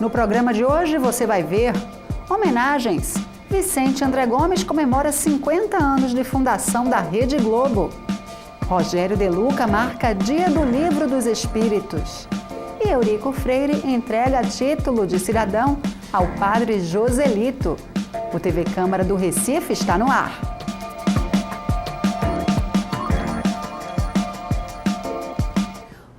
No programa de hoje você vai ver homenagens. Vicente André Gomes comemora 50 anos de fundação da Rede Globo. Rogério De Luca marca Dia do Livro dos Espíritos. E Eurico Freire entrega título de cidadão ao padre Joselito. O TV Câmara do Recife está no ar.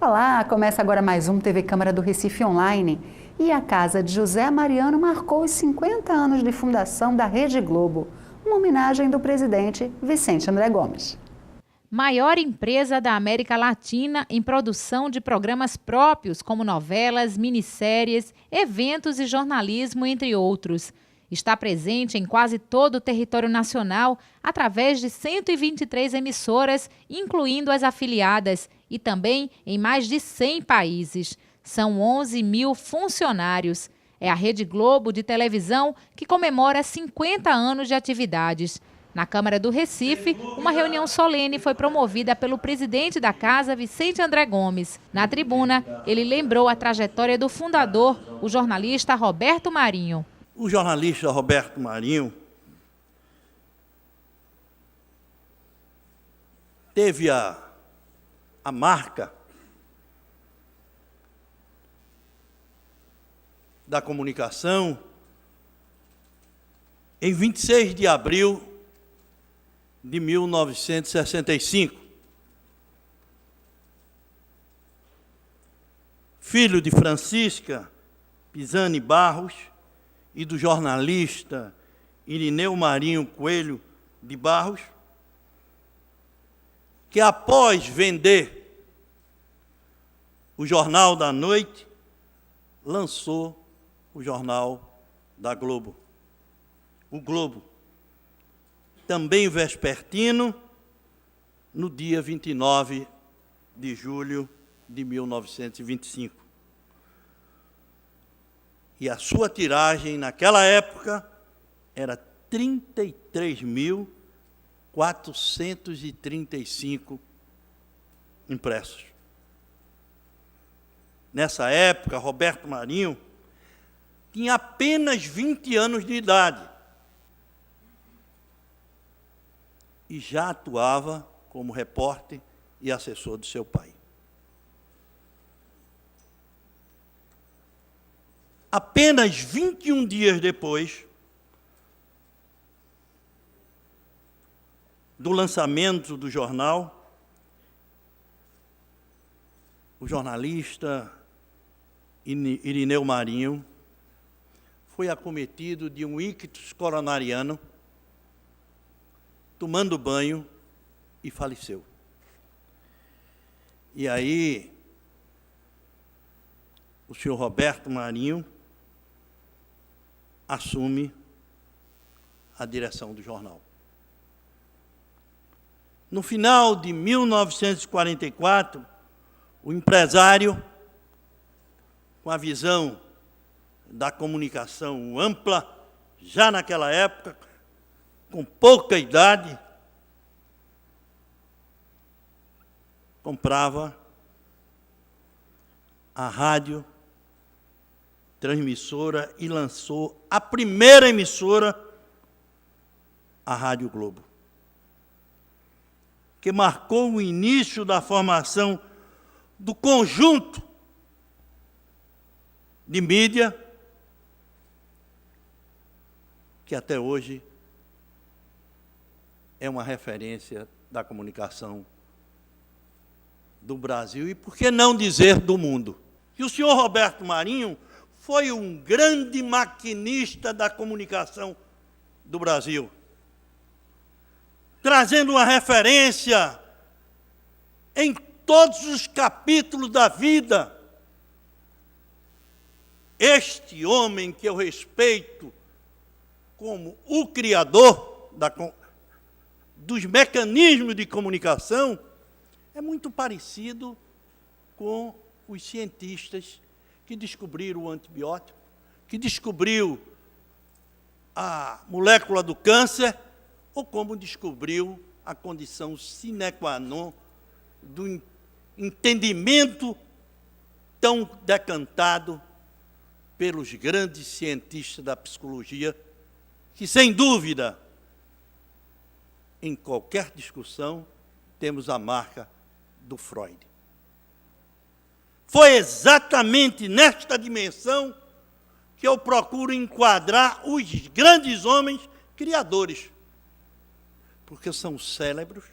Olá, começa agora mais um TV Câmara do Recife Online. E a Casa de José Mariano marcou os 50 anos de fundação da Rede Globo, uma homenagem do presidente Vicente André Gomes. Maior empresa da América Latina em produção de programas próprios, como novelas, minisséries, eventos e jornalismo, entre outros. Está presente em quase todo o território nacional, através de 123 emissoras, incluindo as afiliadas, e também em mais de 100 países. São 11 mil funcionários. É a Rede Globo de televisão que comemora 50 anos de atividades. Na Câmara do Recife, uma reunião solene foi promovida pelo presidente da casa, Vicente André Gomes. Na tribuna, ele lembrou a trajetória do fundador, o jornalista Roberto Marinho. O jornalista Roberto Marinho teve a marca da comunicação em 26 de abril de 1965. Filho de Francisca Pisani Barros e do jornalista Irineu Marinho Coelho de Barros, que após vender o Jornal da Noite, lançou o Jornal da Globo. O Globo, também vespertino, no dia 29 de julho de 1925. E a sua tiragem, naquela época, era 33.435 impressos. Nessa época, Roberto Marinho tinha apenas 20 anos de idade e já atuava como repórter e assessor do seu pai. Apenas 21 dias depois do lançamento do jornal, o jornalista Irineu Marinho foi acometido de um ictus coronariano, tomando banho, e faleceu. E aí, o senhor Roberto Marinho assume a direção do jornal. No final de 1944, o empresário, com a visão da comunicação ampla, já naquela época, com pouca idade, comprava a rádio transmissora e lançou a primeira emissora, a Rádio Globo, que marcou o início da formação do conjunto de mídia que até hoje é uma referência da comunicação do Brasil e, por que não dizer, do mundo. E o senhor Roberto Marinho foi um grande maquinista da comunicação do Brasil, trazendo uma referência em todos os capítulos da vida. Este homem que eu respeito como o criador dos mecanismos de comunicação é muito parecido com os cientistas que descobriram o antibiótico, que descobriu a molécula do câncer, ou como descobriu a condição sine qua non do entendimento tão decantado pelos grandes cientistas da psicologia, que, sem dúvida, em qualquer discussão, temos a marca do Freud. Foi exatamente nesta dimensão que eu procuro enquadrar os grandes homens criadores, porque são cérebros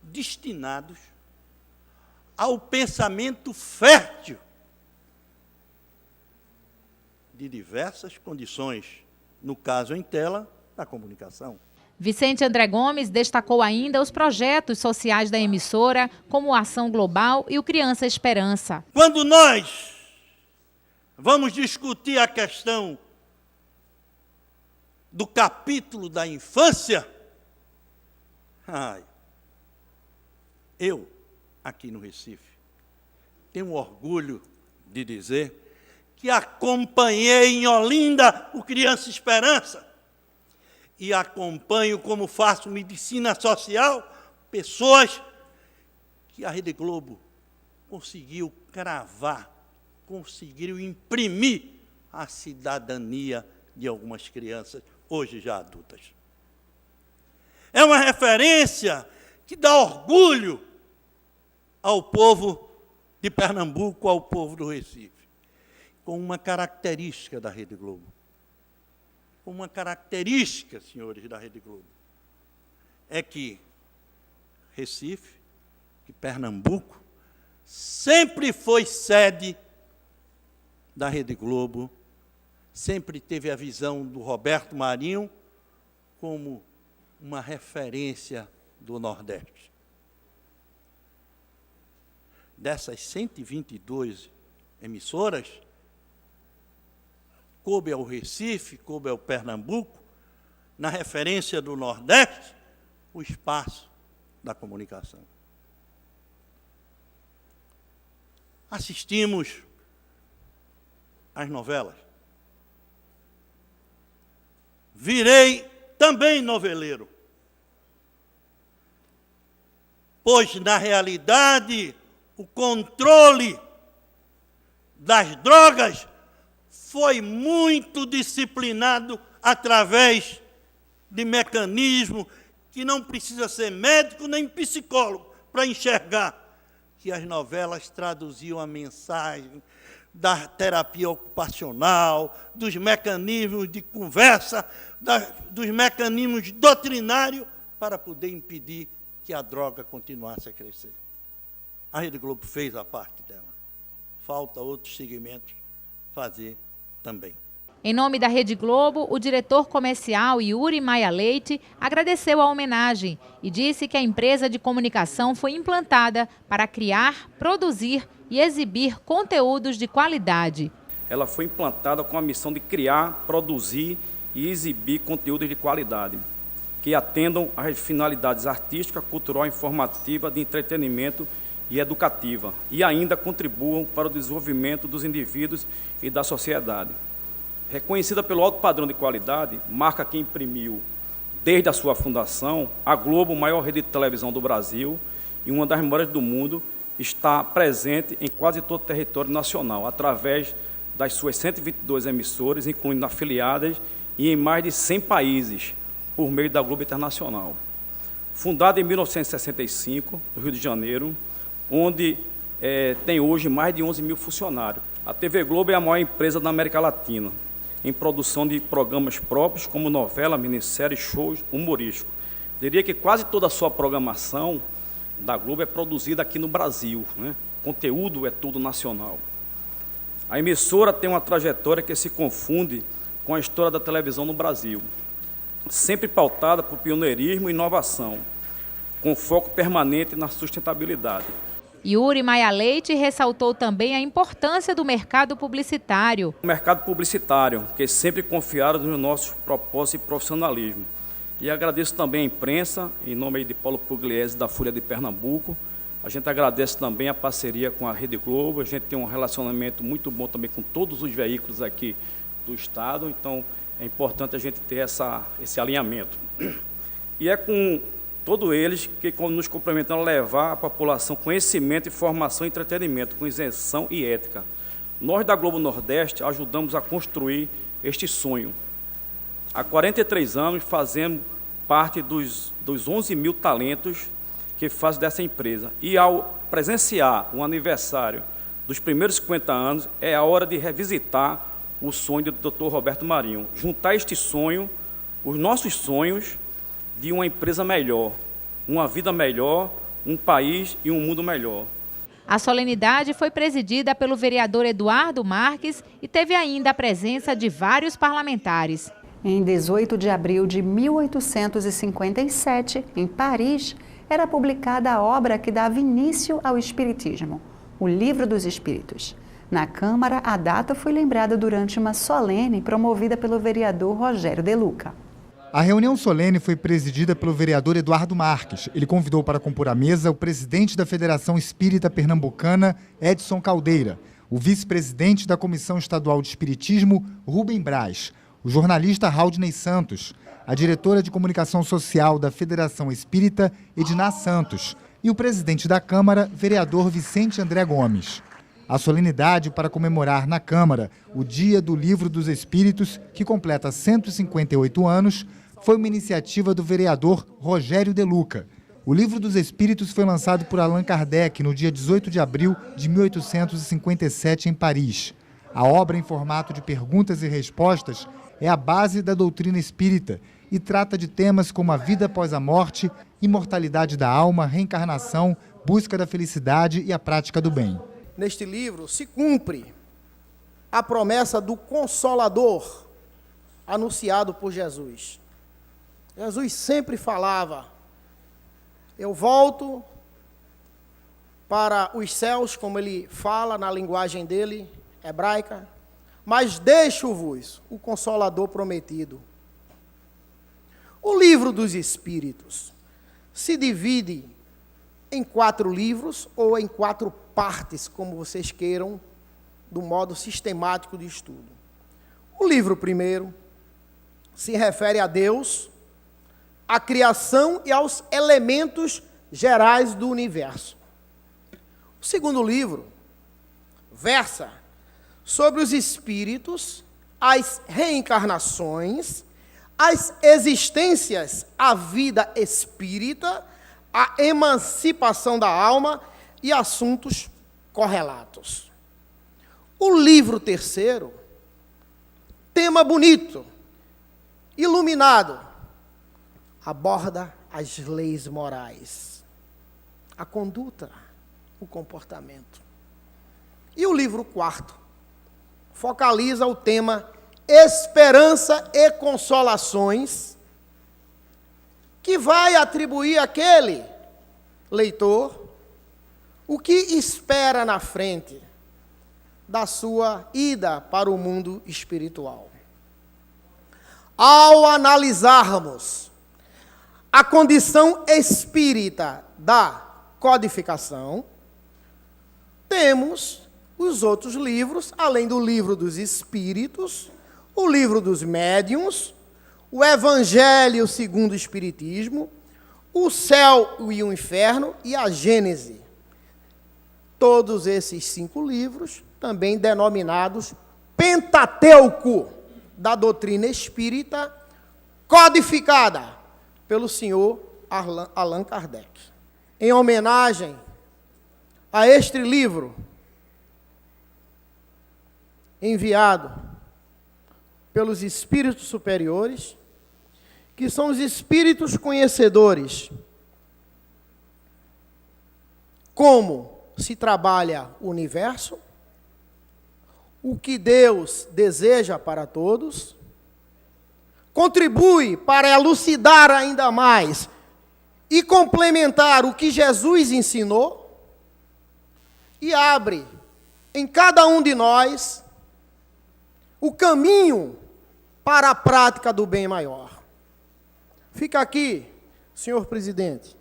destinados ao pensamento fértil de diversas condições, no caso em tela, da comunicação. Vicente André Gomes destacou ainda os projetos sociais da emissora, como a Ação Global e o Criança Esperança. Quando nós vamos discutir a questão do capítulo da infância, eu, aqui no Recife, tenho orgulho de dizer que acompanhei em Olinda o Criança Esperança e acompanho, como faço medicina social, pessoas que a Rede Globo conseguiu cravar, conseguiu imprimir a cidadania de algumas crianças, hoje já adultas. É uma referência que dá orgulho ao povo de Pernambuco, ao povo do Recife, com uma característica da Rede Globo. Com uma característica, senhores da Rede Globo, é que Recife, que Pernambuco, sempre foi sede da Rede Globo, sempre teve a visão do Roberto Marinho como uma referência do Nordeste. Dessas 122 emissoras, coube ao Recife, coube ao Pernambuco, na referência do Nordeste, o espaço da comunicação. Assistimos às novelas. Virei também noveleiro, pois, na realidade, o controle das drogas foi muito disciplinado através de mecanismo que não precisa ser médico nem psicólogo para enxergar que as novelas traduziam a mensagem da terapia ocupacional, dos mecanismos de conversa, dos mecanismos doutrinários para poder impedir que a droga continuasse a crescer. A Rede Globo fez a parte dela. Falta outros segmentos fazer também. Em nome da Rede Globo, o diretor comercial Yuri Maia Leite agradeceu a homenagem e disse que a empresa de comunicação foi implantada para criar, produzir e exibir conteúdos de qualidade. Ela foi implantada com a missão de criar, produzir e exibir conteúdos de qualidade, que atendam às finalidades artística, cultural, informativa, de entretenimento e educativa, e ainda contribuam para o desenvolvimento dos indivíduos e da sociedade. Reconhecida pelo alto padrão de qualidade, marca que imprimiu, desde a sua fundação, a Globo, maior rede de televisão do Brasil e uma das maiores do mundo, está presente em quase todo o território nacional, através das suas 122 emissoras, incluindo afiliadas, e em mais de 100 países, por meio da Globo Internacional. Fundada em 1965, no Rio de Janeiro, onde tem hoje mais de 11 mil funcionários. A TV Globo é a maior empresa da América Latina, em produção de programas próprios, como novela, minissérie, shows humorísticos. Diria que quase toda a sua programação da Globo é produzida aqui no Brasil, né? Conteúdo é tudo nacional. A emissora tem uma trajetória que se confunde com a história da televisão no Brasil, sempre pautada por pioneirismo e inovação, com foco permanente na sustentabilidade. Yuri Maia Leite ressaltou também a importância do mercado publicitário. O mercado publicitário, que sempre confiaram nos nossos propósitos e profissionalismo. E agradeço também a imprensa, em nome de Paulo Pugliese, da Folha de Pernambuco. A gente agradece também a parceria com a Rede Globo. A gente tem um relacionamento muito bom também com todos os veículos aqui do Estado. Então, é importante a gente ter esse alinhamento. E é com todos eles que nos complementam a levar à população conhecimento, informação e entretenimento, com isenção e ética. Nós da Globo Nordeste ajudamos a construir este sonho. Há 43 anos fazemos parte dos 11 mil talentos que fazem dessa empresa. E ao presenciar o aniversário dos primeiros 50 anos, é a hora de revisitar o sonho do Dr. Roberto Marinho. Juntar este sonho, os nossos sonhos de uma empresa melhor, uma vida melhor, um país e um mundo melhor. A solenidade foi presidida pelo vereador Eduardo Marques e teve ainda a presença de vários parlamentares. Em 18 de abril de 1857, em Paris, era publicada a obra que dava início ao Espiritismo, o Livro dos Espíritos. Na Câmara, a data foi lembrada durante uma solene promovida pelo vereador Rogério De Luca. A reunião solene foi presidida pelo vereador Eduardo Marques. Ele convidou para compor a mesa o presidente da Federação Espírita Pernambucana, Edson Caldeira, o vice-presidente da Comissão Estadual de Espiritismo, Rubem Braz, o jornalista Raudney Santos, a diretora de Comunicação Social da Federação Espírita, Edná Santos, e o presidente da Câmara, vereador Vicente André Gomes. A solenidade para comemorar na Câmara o Dia do Livro dos Espíritos, que completa 158 anos, foi uma iniciativa do vereador Rogério De Luca. O Livro dos Espíritos foi lançado por Allan Kardec no dia 18 de abril de 1857 em Paris. A obra, em formato de perguntas e respostas, é a base da doutrina espírita e trata de temas como a vida após a morte, imortalidade da alma, reencarnação, busca da felicidade e a prática do bem. Neste livro se cumpre a promessa do Consolador anunciado por Jesus. Jesus sempre falava: eu volto para os céus, como ele fala na linguagem dele, hebraica, mas deixo-vos o Consolador prometido. O Livro dos Espíritos se divide em 4 livros ou em 4 partes, como vocês queiram, do modo sistemático de estudo. O livro primeiro se refere a Deus, à criação e aos elementos gerais do universo. O segundo livro versa sobre os espíritos, as reencarnações, as existências, a vida espírita, a emancipação da alma e assuntos correlatos. O livro terceiro, tema bonito, iluminado, aborda as leis morais, a conduta, o comportamento. E o livro quarto focaliza o tema esperança e consolações, que vai atribuir àquele leitor o que espera na frente da sua ida para o mundo espiritual. Ao analisarmos a condição espírita da codificação, temos os outros livros, além do Livro dos Espíritos, o Livro dos Médiuns, o Evangelho segundo o Espiritismo, o Céu e o Inferno e a Gênese. Todos esses 5 livros, também denominados Pentateuco da doutrina espírita, codificada pelo senhor Allan Kardec. Em homenagem a este livro, enviado pelos espíritos superiores, que são os espíritos conhecedores, como se trabalha o universo, o que Deus deseja para todos, contribui para elucidar ainda mais e complementar o que Jesus ensinou e abre em cada um de nós o caminho para a prática do bem maior. Fica aqui, senhor presidente,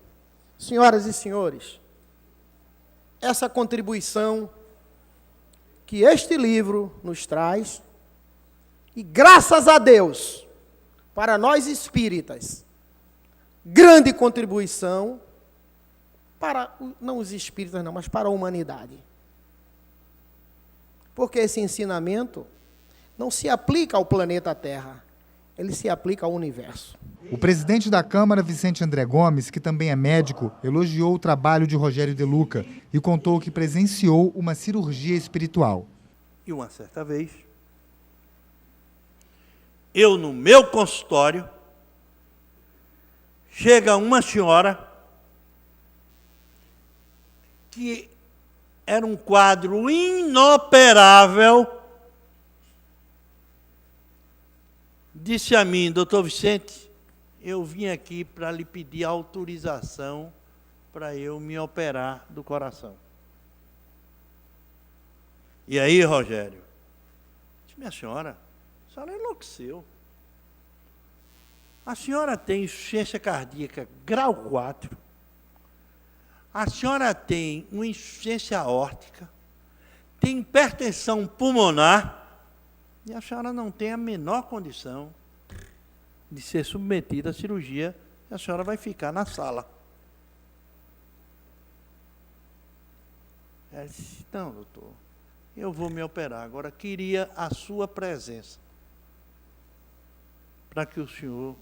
senhoras e senhores, essa contribuição que este livro nos traz, e graças a Deus, para nós espíritas, grande contribuição para, não os espíritas não, mas para a humanidade. Porque esse ensinamento não se aplica ao planeta Terra, ele se aplica ao universo. O presidente da Câmara, Vicente André Gomes, que também é médico, elogiou o trabalho de Rogério De Luca e contou que presenciou uma cirurgia espiritual. E uma certa vez, eu no meu consultório, chega uma senhora que era um quadro inoperável, disse a mim: doutor Vicente, eu vim aqui para lhe pedir autorização para eu me operar do coração. E aí, Rogério? Disse: minha senhora, a senhora enlouqueceu. A senhora tem insuficiência cardíaca grau 4. A senhora tem uma insuficiência aórtica, tem hipertensão pulmonar, e a senhora não tem a menor condição de ser submetida à cirurgia, e a senhora vai ficar na sala. Ela disse: não, doutor, eu vou me operar, agora queria a sua presença, para que o senhor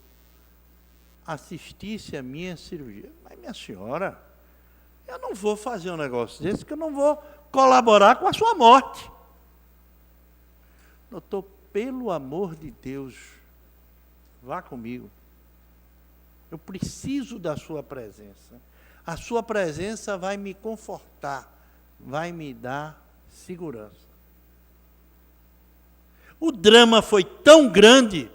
assistisse a minha cirurgia. Mas, minha senhora, eu não vou fazer um negócio desse, que eu não vou colaborar com a sua morte. Doutor, pelo amor de Deus, vá comigo. Eu preciso da sua presença. A sua presença vai me confortar, vai me dar segurança. O drama foi tão grande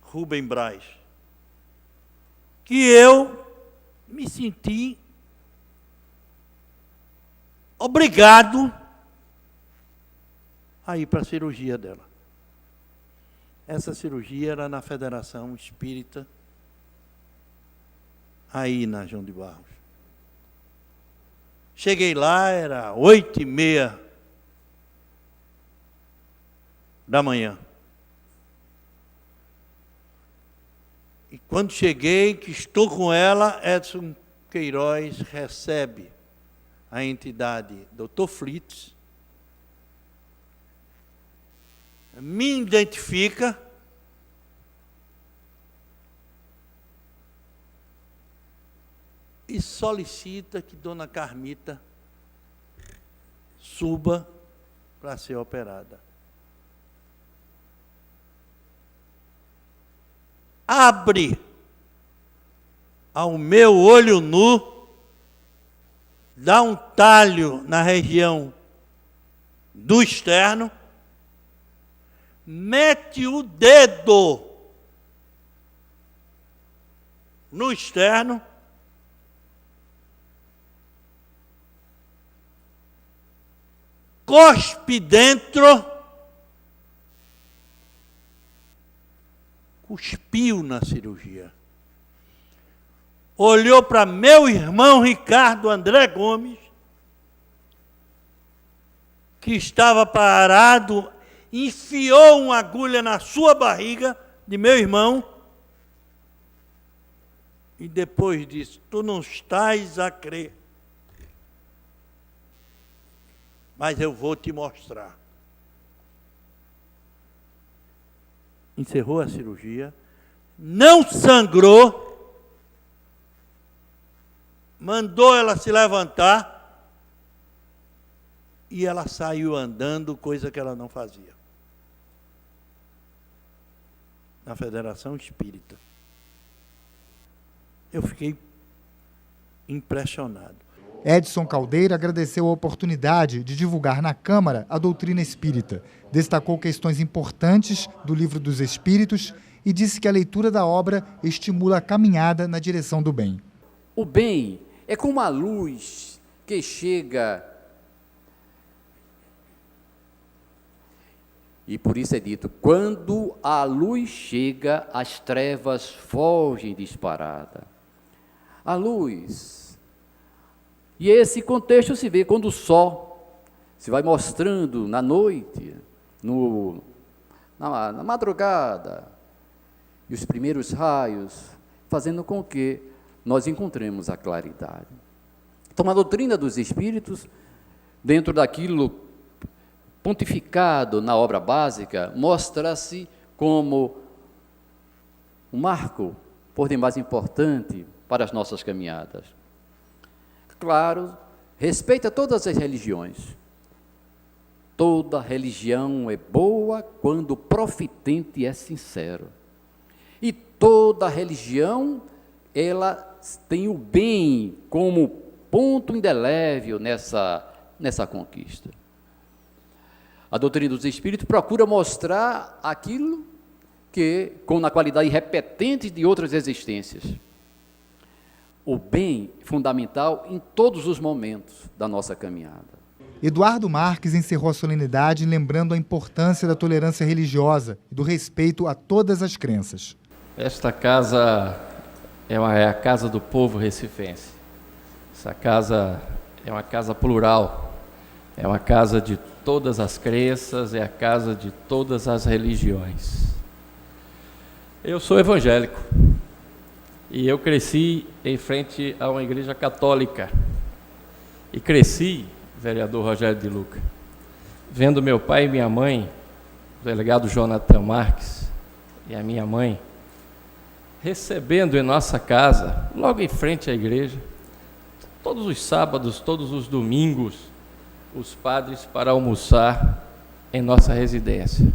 Rubem Braz, que eu me senti obrigado a ir para a cirurgia dela. Essa cirurgia era na Federação Espírita, aí na João de Barros. Cheguei lá, era 8h30 da manhã. E quando cheguei, que estou com ela, Edson Queiroz recebe a entidade Dr. Flitz, me identifica e solicita que Dona Carmita suba para ser operada. Abre ao meu olho nu, dá um talho na região do externo, mete o dedo no externo, cospe dentro, cuspiu na cirurgia. Olhou para meu irmão Ricardo André Gomes, que estava parado, enfiou uma agulha na sua barriga, de meu irmão, e depois disse: tu não estás a crer, mas eu vou te mostrar. Encerrou a cirurgia, não sangrou, mandou ela se levantar e ela saiu andando, coisa que ela não fazia. Na Federação Espírita. Eu fiquei impressionado. Edson Caldeira agradeceu a oportunidade de divulgar na Câmara a doutrina espírita, destacou questões importantes do Livro dos Espíritos e disse que a leitura da obra estimula a caminhada na direção do bem. O bem é como a luz que chega, e por isso é dito, quando a luz chega, as trevas fogem disparada. A luz... E esse contexto se vê quando o sol se vai mostrando na noite, na madrugada, e os primeiros raios, fazendo com que nós encontremos a claridade. Então, a doutrina dos espíritos, dentro daquilo pontificado na obra básica, mostra-se como um marco, por demais importante, para as nossas caminhadas. Claro, respeita todas as religiões. Toda religião é boa quando o profitente é sincero. E toda religião, ela tem o bem como ponto indelével nessa conquista. A doutrina dos espíritos procura mostrar aquilo que, na qualidade repetente de outras existências, o bem fundamental em todos os momentos da nossa caminhada. Eduardo Marques encerrou a solenidade lembrando a importância da tolerância religiosa e do respeito a todas as crenças. Esta casa é a casa do povo recifense. Essa casa é uma casa plural, é uma casa de todas as crenças, é a casa de todas as religiões. Eu sou evangélico e eu cresci em frente a uma igreja católica e cresci, vereador Rogério de Luca, vendo meu pai e minha mãe, o delegado Jonathan Marques e a minha mãe, recebendo em nossa casa, logo em frente à igreja, todos os sábados, todos os domingos, os padres para almoçar em nossa residência.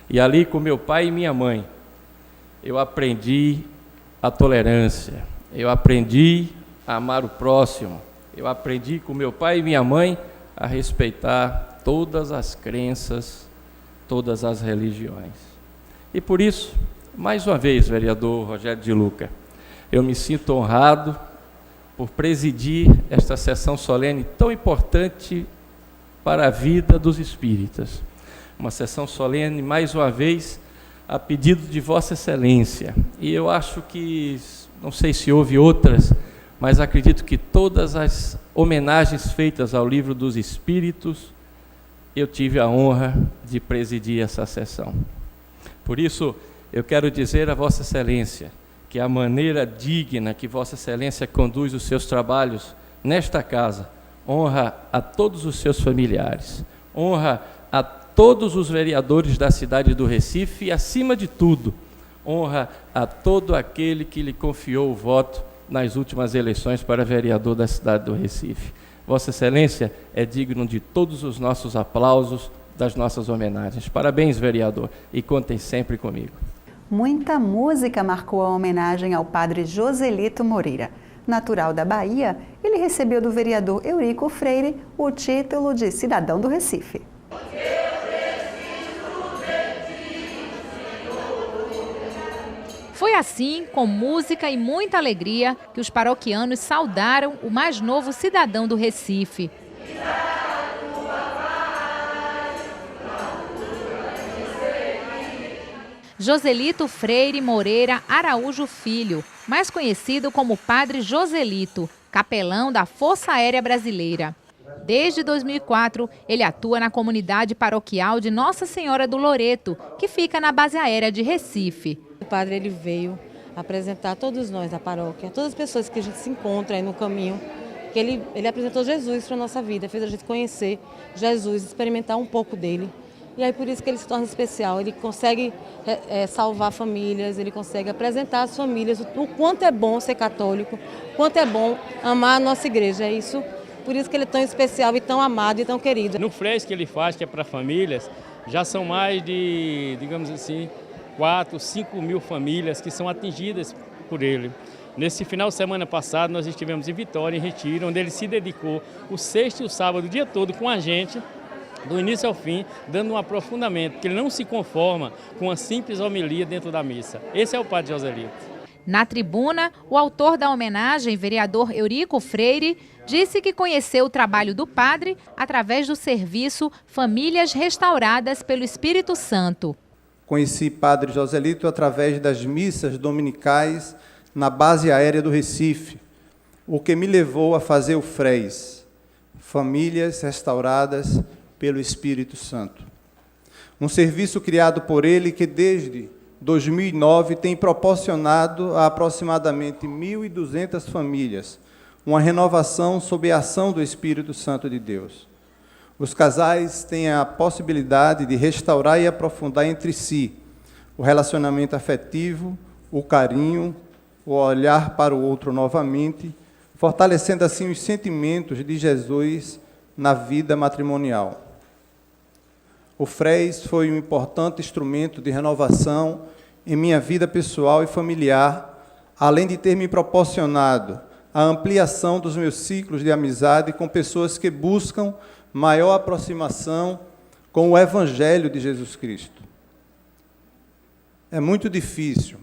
E ali com meu pai e minha mãe, eu aprendi a tolerância, eu aprendi a amar o próximo, eu aprendi com meu pai e minha mãe a respeitar todas as crenças, todas as religiões. E por isso, mais uma vez, vereador Rogério de Luca, eu me sinto honrado por presidir esta sessão solene tão importante para a vida dos espíritas. Uma sessão solene, mais uma vez, a pedido de Vossa Excelência. E eu acho que, não sei se houve outras, mas acredito que todas as homenagens feitas ao Livro dos Espíritos, eu tive a honra de presidir essa sessão. Por isso, eu quero dizer a Vossa Excelência que a maneira digna que Vossa Excelência conduz os seus trabalhos nesta casa honra a todos os seus familiares, honra a todos os vereadores da cidade do Recife e, acima de tudo, honra a todo aquele que lhe confiou o voto nas últimas eleições para vereador da cidade do Recife. Vossa Excelência é digno de todos os nossos aplausos, das nossas homenagens. Parabéns, vereador, e contem sempre comigo. Muita música marcou a homenagem ao padre Joselito Moreira. Natural da Bahia, ele recebeu do vereador Eurico Freire o título de cidadão do Recife. Foi assim, com música e muita alegria, que os paroquianos saudaram o mais novo cidadão do Recife. Joselito Freire Moreira Araújo Filho, mais conhecido como Padre Joselito, capelão da Força Aérea Brasileira. Desde 2004, ele atua na comunidade paroquial de Nossa Senhora do Loreto, que fica na base aérea de Recife. O padre ele veio apresentar a todos nós da paróquia, todas as pessoas que a gente se encontra aí no caminho, que ele apresentou Jesus para a nossa vida, fez a gente conhecer Jesus, experimentar um pouco dele. E aí por isso que ele se torna especial, ele consegue salvar famílias, ele consegue apresentar às famílias o quanto é bom ser católico, o quanto é bom amar a nossa igreja, é isso. Por isso que ele é tão especial e tão amado e tão querido. No freio que ele faz, que é para famílias, já são mais de, digamos assim, 4, 5 mil famílias que são atingidas por ele. Nesse final de semana passado, nós estivemos em Vitória, em Retiro, onde ele se dedicou o sexto e o sábado, o dia todo com a gente, do início ao fim, dando um aprofundamento, porque ele não se conforma com uma simples homilia dentro da missa. Esse é o Padre Joselito. Na tribuna, o autor da homenagem, vereador Eurico Freire, disse que conheceu o trabalho do padre através do serviço Famílias Restauradas pelo Espírito Santo. Conheci Padre Joselito através das missas dominicais na base aérea do Recife, o que me levou a fazer o FRES, Famílias Restauradas pelo Espírito Santo. Um serviço criado por ele que desde 2009 tem proporcionado a aproximadamente 1.200 famílias uma renovação sob a ação do Espírito Santo de Deus. Os casais têm a possibilidade de restaurar e aprofundar entre si o relacionamento afetivo, o carinho, o olhar para o outro novamente, fortalecendo assim os sentimentos de Jesus na vida matrimonial. O FRES foi um importante instrumento de renovação em minha vida pessoal e familiar, além de ter me proporcionado a ampliação dos meus ciclos de amizade com pessoas que buscam maior aproximação com o Evangelho de Jesus Cristo. É muito difícil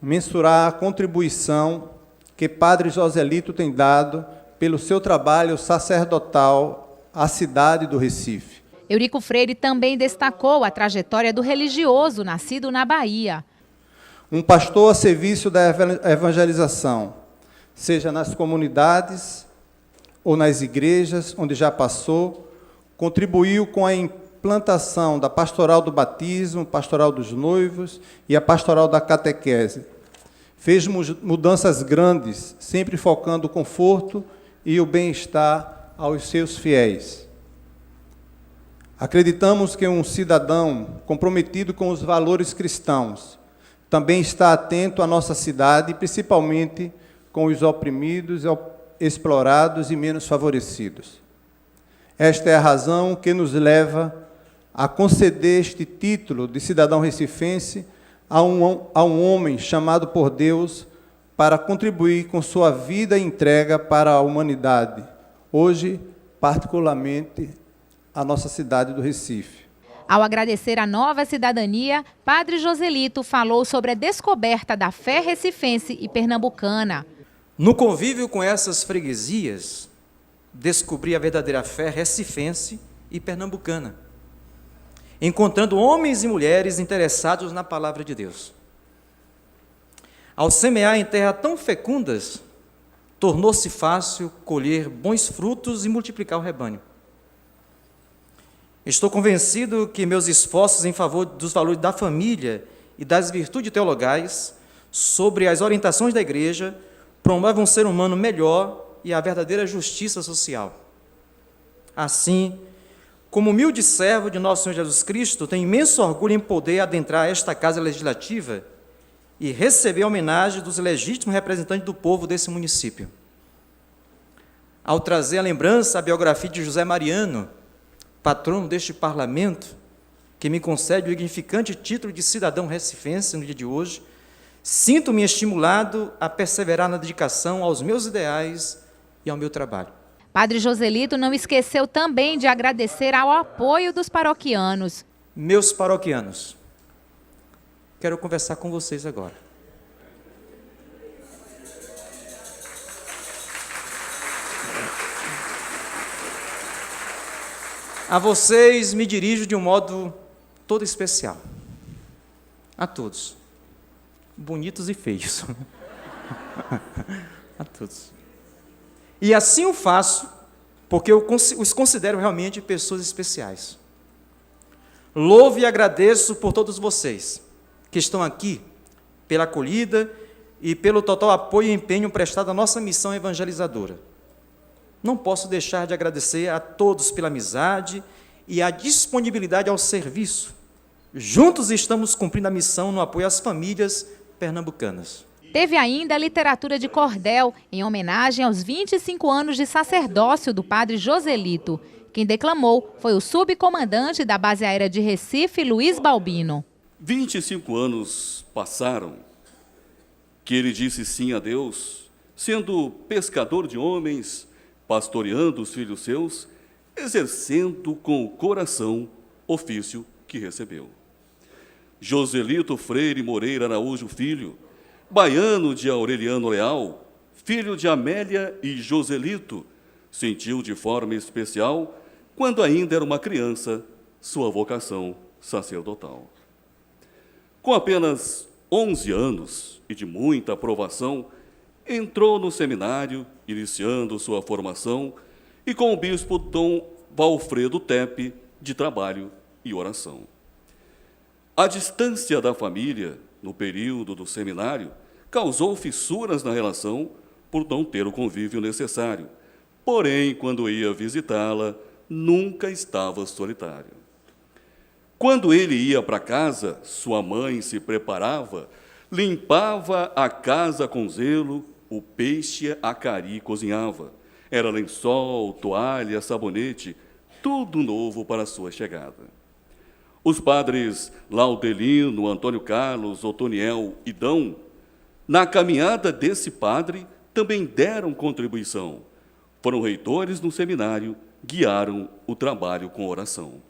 mensurar a contribuição que Padre Joselito tem dado pelo seu trabalho sacerdotal à cidade do Recife. Eurico Freire também destacou a trajetória do religioso nascido na Bahia. Um pastor a serviço da evangelização, seja nas comunidades ou nas igrejas onde já passou, contribuiu com a implantação da pastoral do batismo, pastoral dos noivos e a pastoral da catequese. Fez mudanças grandes, sempre focando o conforto e o bem-estar aos seus fiéis. Acreditamos que um cidadão comprometido com os valores cristãos também está atento à nossa cidade, principalmente com os oprimidos, explorados e menos favorecidos. Esta é a razão que nos leva a conceder este título de cidadão recifense a um homem chamado por Deus para contribuir com sua vida e entrega para a humanidade, hoje, particularmente, a nossa cidade do Recife. Ao agradecer a nova cidadania, Padre Joselito falou sobre a descoberta da fé recifense e pernambucana. No convívio com essas freguesias, descobri a verdadeira fé recifense e pernambucana, encontrando homens e mulheres interessados na palavra de Deus. Ao semear em terra tão fecundas, tornou-se fácil colher bons frutos e multiplicar o rebanho. Estou convencido que meus esforços em favor dos valores da família e das virtudes teologais, sobre as orientações da Igreja, promovem um ser humano melhor e a verdadeira justiça social. Assim, como humilde servo de nosso Senhor Jesus Cristo, tenho imenso orgulho em poder adentrar esta Casa Legislativa e receber a homenagem dos legítimos representantes do povo desse município. Ao trazer a lembrança a biografia de José Mariano, patrono deste parlamento, que me concede o dignificante título de cidadão recifense no dia de hoje, sinto-me estimulado a perseverar na dedicação aos meus ideais e ao meu trabalho. Padre Joselito não esqueceu também de agradecer ao apoio dos paroquianos. Meus paroquianos, quero conversar com vocês agora. A vocês me dirijo de um modo todo especial. A todos. Bonitos e feios. A todos. E assim o faço, porque eu os considero realmente pessoas especiais. Louvo e agradeço por todos vocês que estão aqui, pela acolhida e pelo total apoio e empenho prestado à nossa missão evangelizadora. Não posso deixar de agradecer a todos pela amizade e a disponibilidade ao serviço. Juntos estamos cumprindo a missão no apoio às famílias pernambucanas. Teve ainda a literatura de cordel, em homenagem aos 25 anos de sacerdócio do Padre Joselito. Quem declamou foi o subcomandante da Base Aérea de Recife, Luiz Balbino. 25 anos passaram que ele disse sim a Deus, sendo pescador de homens, pastoreando os filhos seus, exercendo com o coração ofício que recebeu. Joselito Freire Moreira Araújo Filho, baiano de Aureliano Leal, filho de Amélia e Joselito, sentiu de forma especial, quando ainda era uma criança, sua vocação sacerdotal. Com apenas 11 anos e de muita aprovação, entrou no seminário, iniciando sua formação, e com o bispo Dom Valfredo Tepe, de trabalho e oração. A distância da família, no período do seminário, causou fissuras na relação, por não ter o convívio necessário. Porém, quando ia visitá-la, nunca estava solitário. Quando ele ia para casa, sua mãe se preparava, limpava a casa com zelo, o peixe a cari cozinhava. Era lençol, toalha, sabonete, tudo novo para a sua chegada. Os padres Laudelino, Antônio Carlos, Otoniel e Dão, na caminhada desse padre, também deram contribuição. Foram reitores no seminário, guiaram o trabalho com oração.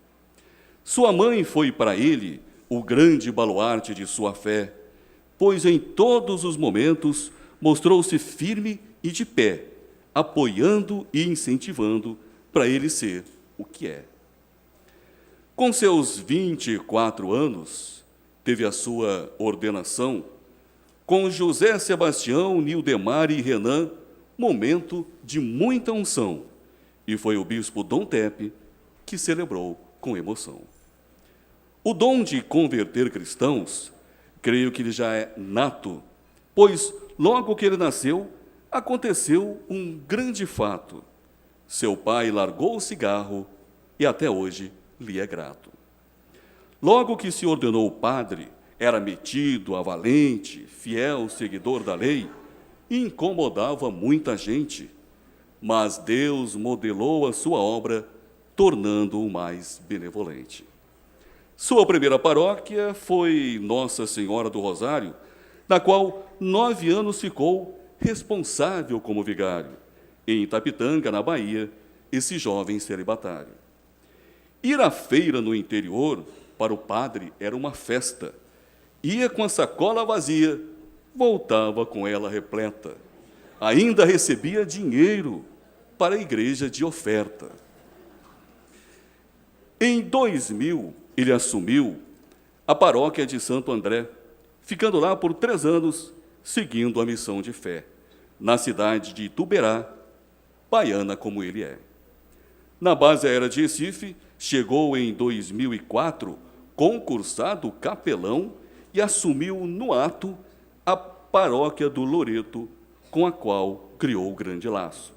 Sua mãe foi para ele o grande baluarte de sua fé, pois em todos os momentos mostrou-se firme e de pé, apoiando e incentivando para ele ser o que é. Com seus 24 anos, teve a sua ordenação, com José Sebastião, Nildemar e Renan, momento de muita unção, e foi o bispo Dom Tepe que celebrou com emoção. O dom de converter cristãos, creio que ele já é nato, pois logo que ele nasceu, aconteceu um grande fato. Seu pai largou o cigarro e até hoje lhe é grato. Logo que se ordenou padre, era metido, avalente, fiel seguidor da lei, e incomodava muita gente, mas Deus modelou a sua obra, tornando-o mais benevolente. Sua primeira paróquia foi Nossa Senhora do Rosário, na qual 9 anos ficou responsável como vigário, em Itapitanga, na Bahia, esse jovem celibatário. Ir à feira no interior, para o padre, era uma festa. Ia com a sacola vazia, voltava com ela repleta. Ainda recebia dinheiro para a igreja de oferta. Em 2000, ele assumiu a paróquia de Santo André, ficando lá por 3 anos, seguindo a missão de fé, na cidade de Ituberá, baiana como ele é. Na base aérea de Recife, chegou em 2004, concursado capelão, e assumiu no ato a paróquia do Loreto, com a qual criou o grande laço.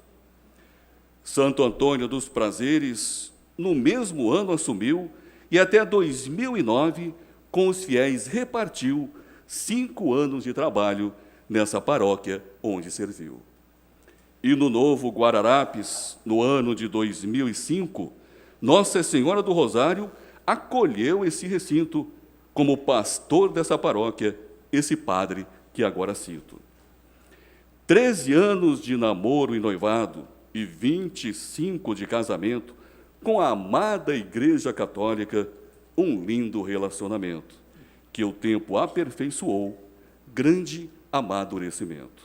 Santo Antônio dos Prazeres, no mesmo ano assumiu, e até 2009, com os fiéis repartiu 5 anos de trabalho nessa paróquia onde serviu. E no Novo Guararapes, no ano de 2005, Nossa Senhora do Rosário acolheu esse recinto como pastor dessa paróquia, esse padre que agora cito. 13 anos de namoro e noivado e 25 de casamento com a amada Igreja Católica, um lindo relacionamento que o tempo aperfeiçoou, grande amadurecimento.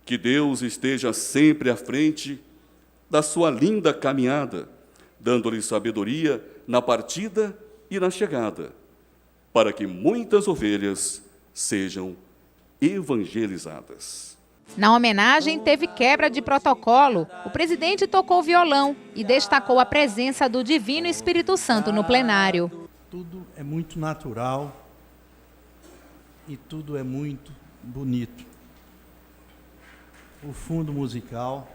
Que Deus esteja sempre à frente da sua linda caminhada, dando-lhe sabedoria na partida e na chegada, para que muitas ovelhas sejam evangelizadas. Na homenagem, teve quebra de protocolo. O presidente tocou violão e destacou a presença do Divino Espírito Santo no plenário. Tudo é muito natural e tudo é muito bonito. O fundo musical,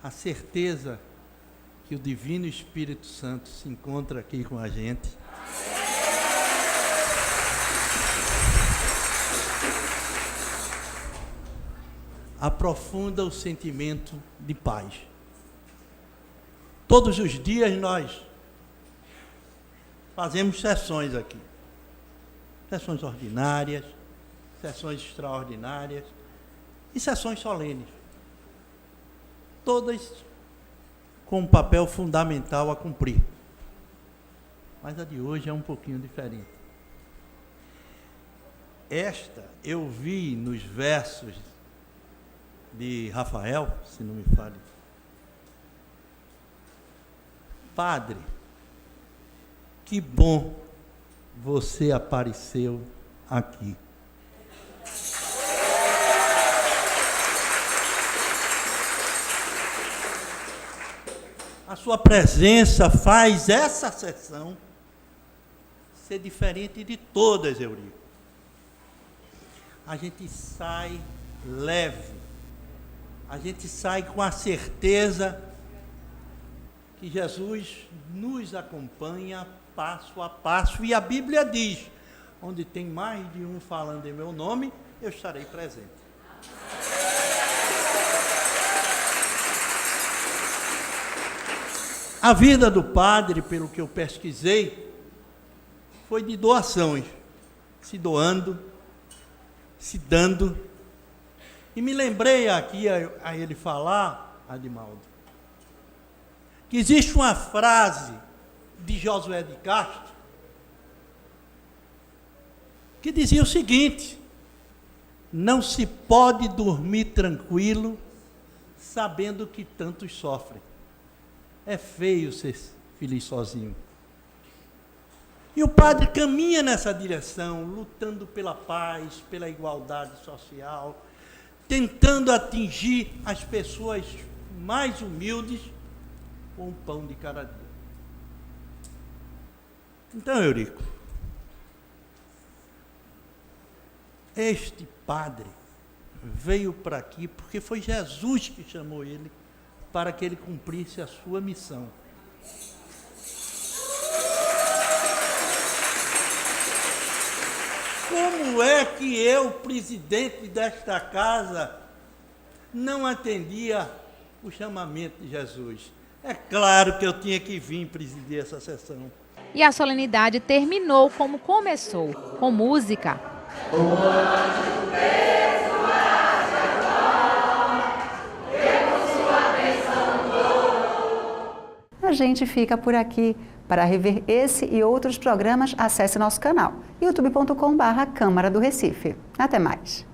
a certeza que o Divino Espírito Santo se encontra aqui com a gente. Aprofunda o sentimento de paz. Todos os dias nós fazemos sessões aqui. Sessões ordinárias, sessões extraordinárias e sessões solenes. Todas com um papel fundamental a cumprir. Mas a de hoje é um pouquinho diferente. Esta eu vi nos versos de Rafael, se não me falhe. Padre, que bom você apareceu aqui. A sua presença faz essa sessão ser diferente de todas, Eurico. a gente sai leve, a gente sai com a certeza que Jesus nos acompanha passo a passo, e a Bíblia diz: onde tem mais de um falando em meu nome, eu estarei presente. A vida do padre, pelo que eu pesquisei, foi de doações, se doando, se dando. E me lembrei aqui a ele falar, Adimaldo, que existe uma frase de Josué de Castro que dizia o seguinte: não se pode dormir tranquilo sabendo que tantos sofrem. É feio ser feliz sozinho. E o padre caminha nessa direção, lutando pela paz, pela igualdade social, tentando atingir as pessoas mais humildes com o pão de cada dia. Então, Eurico, este padre veio para aqui porque foi Jesus que chamou ele para que ele cumprisse a sua missão. Como é que eu, presidente desta casa, não atendia o chamamento de Jesus? É claro que eu tinha que vir presidir essa sessão. E a solenidade terminou como começou, com música. A gente fica por aqui. Para rever esse e outros programas, acesse nosso canal youtube.com/Câmara do Recife. Até mais!